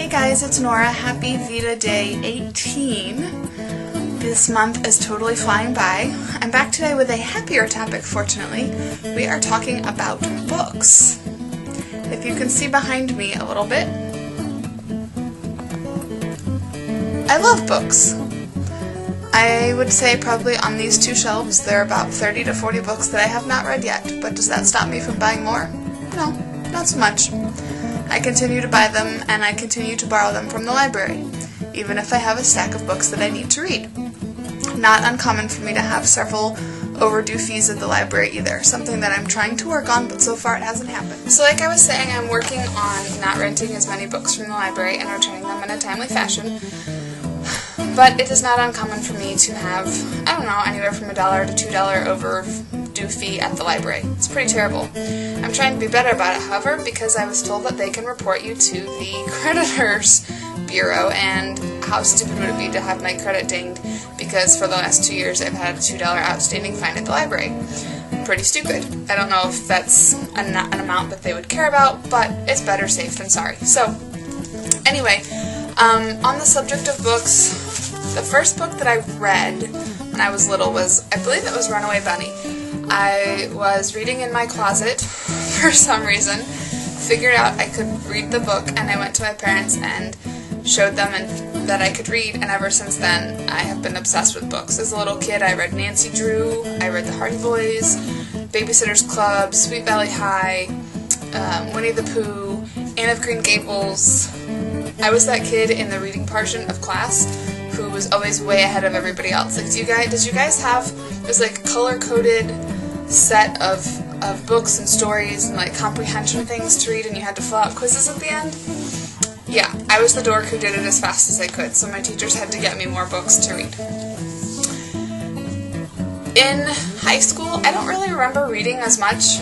Hey guys, it's Nora. Happy VEDA Day 18. This month is totally flying by. I'm back today with a happier topic, fortunately. We are talking about books. If you can see behind me a little bit, I love books. I would say probably on these two shelves there are about 30 to 40 books that I have not read yet, but does that stop me from buying more? No, not so much. I continue to buy them, and I continue to borrow them from the library, even if I have a stack of books that I need to read. Not uncommon for me to have several overdue fees at the library either, something that I'm trying to work on, but so far it hasn't happened. So like I was saying, I'm working on not renting as many books from the library and returning them in a timely fashion, but it is not uncommon for me to have, I don't know, anywhere from $1 to $2 overdue fee at the library. It's pretty terrible. I'm trying to be better about it, however, because I was told that they can report you to the creditors bureau, and how stupid would it be to have my credit dinged because for the last 2 years I've had a $2 outstanding fine at the library. Pretty stupid. I don't know if that's an amount that they would care about, but it's better safe than sorry. So, anyway, on the subject of books, the first book that I read when I was little was, I believe it was Runaway Bunny. I was reading in my closet for some reason, figured out I could read the book, and I went to my parents and showed them that I could read, and ever since then I have been obsessed with books. As a little kid I read Nancy Drew, I read The Hardy Boys, Babysitter's Club, Sweet Valley High, Winnie the Pooh, Anne of Green Gables. I was that kid in the reading portion of class who was always way ahead of everybody else. Like, did you guys have this like color-coded set of books and stories and like comprehension things to read, and you had to fill out quizzes at the end? Yeah, I was the dork who did it as fast as I could, so my teachers had to get me more books to read. In high school, I don't really remember reading as much.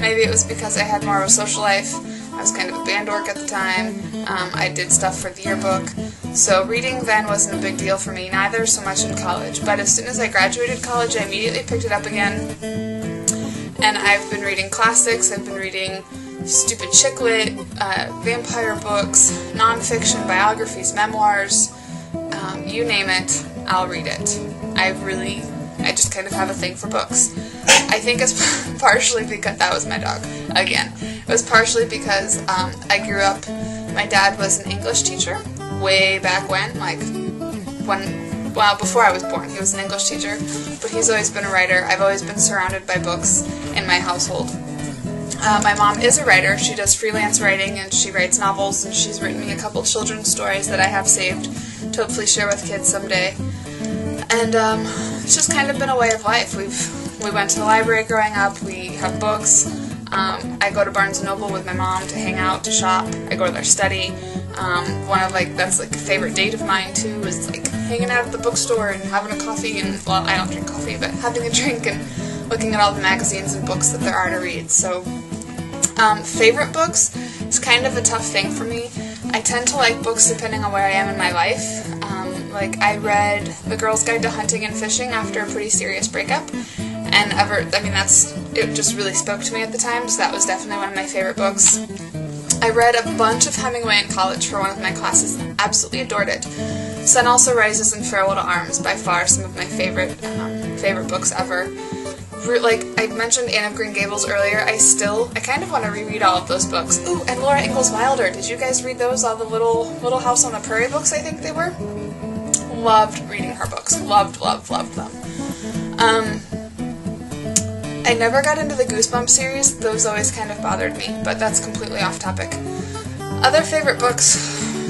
Maybe it was because I had more of a social life. I was kind of a band dork at the time. I did stuff for the yearbook. So reading then wasn't a big deal for me, neither so much in college. But as soon as I graduated college, I immediately picked it up again. And I've been reading classics, I've been reading stupid chick lit, vampire books, nonfiction, biographies, memoirs, you name it, I'll read it. I just kind of have a thing for books. I think it's partially because, that was my dog, again. It was partially because I grew up, my dad was an English teacher, way back when, before I was born. He was an English teacher, but he's always been a writer. I've always been surrounded by books in my household. My mom is a writer. She does freelance writing, and she writes novels, and she's written me a couple children's stories that I have saved to hopefully share with kids someday. And it's just kind of been a way of life. We went to the library growing up. We have books. I go to Barnes & Noble with my mom to hang out, to shop. I go to their study. That's a favorite date of mine too, is like hanging out at the bookstore and having a coffee, and, well, I don't drink coffee, but having a drink and looking at all the magazines and books that there are to read. So, favorite books is kind of a tough thing for me. I tend to like books depending on where I am in my life. I read The Girl's Guide to Hunting and Fishing after a pretty serious breakup, and it just really spoke to me at the time, so that was definitely one of my favorite books. I read a bunch of Hemingway in college for one of my classes and absolutely adored it. Sun Also Rises and Farewell to Arms, by far some of my favorite books ever. Like I mentioned Anne of Green Gables earlier, I kind of want to reread all of those books. Ooh, and Laura Ingalls Wilder. Did you guys read those? All the Little House on the Prairie books, I think they were? Loved reading her books. Loved them. I never got into the Goosebumps series. Those always kind of bothered me, but that's completely off topic. Other favorite books?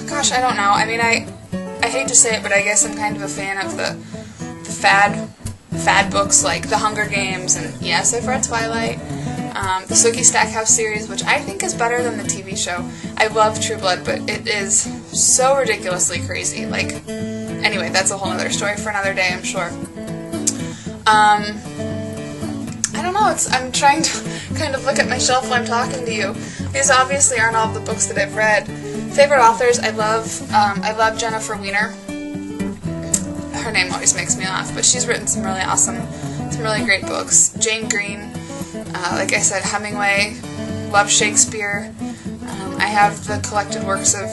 Gosh, I don't know. I mean, I hate to say it, but I guess I'm kind of a fan of the fad books like The Hunger Games, and yes, I've read Twilight. The Sookie Stackhouse series, which I think is better than the TV show. I love True Blood, but it is so ridiculously crazy. Anyway, that's a whole other story for another day, I'm sure. I don't know, I'm trying to kind of look at my shelf while I'm talking to you. These obviously aren't all the books that I've read. Favorite authors, I love Jennifer Weiner. Her name always makes me laugh, but she's written some really great books. Jane Green, like I said, Hemingway, love Shakespeare. I have the collected works of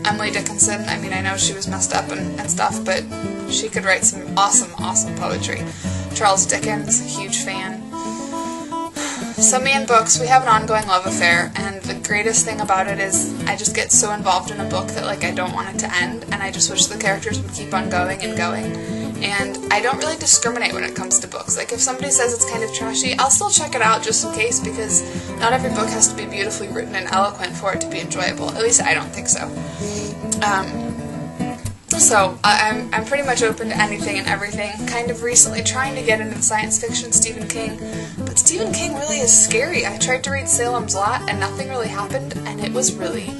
Emily Dickinson. I mean, I know she was messed up and stuff, but she could write some awesome, awesome poetry. Charles Dickens, huge fan. So me and books, we have an ongoing love affair, and the greatest thing about it is I just get so involved in a book that like I don't want it to end, and I just wish the characters would keep on going and going. And I don't really discriminate when it comes to books. Like if somebody says it's kind of trashy, I'll still check it out just in case, because not every book has to be beautifully written and eloquent for it to be enjoyable. At least I don't think so. So I'm pretty much open to anything and everything. Kind of recently trying to get into science fiction Stephen King, but Stephen King really is scary. I tried to read Salem's Lot and nothing really happened, and it was really,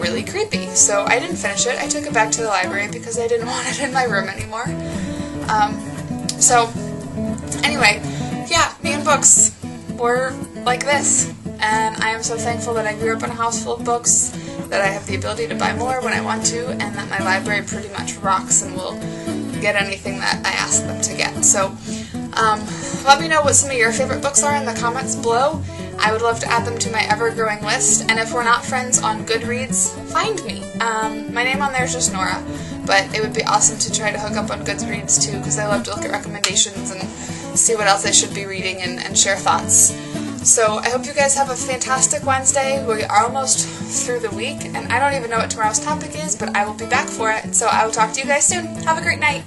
really creepy. So I didn't finish it. I took it back to the library because I didn't want it in my room anymore. So anyway, yeah, me and books were like this, and I am so thankful that I grew up in a house full of books, that I have the ability to buy more when I want to, and that my library pretty much rocks and will get anything that I ask them to get. So let me know what some of your favorite books are in the comments below. I would love to add them to my ever-growing list, and if we're not friends on Goodreads, find me. My name on there is just Nora, but it would be awesome to try to hook up on Goodreads too, because I love to look at recommendations and see what else I should be reading and share thoughts. So I hope you guys have a fantastic Wednesday. We are almost through the week, and I don't even know what tomorrow's topic is, but I will be back for it. So I will talk to you guys soon. Have a great night.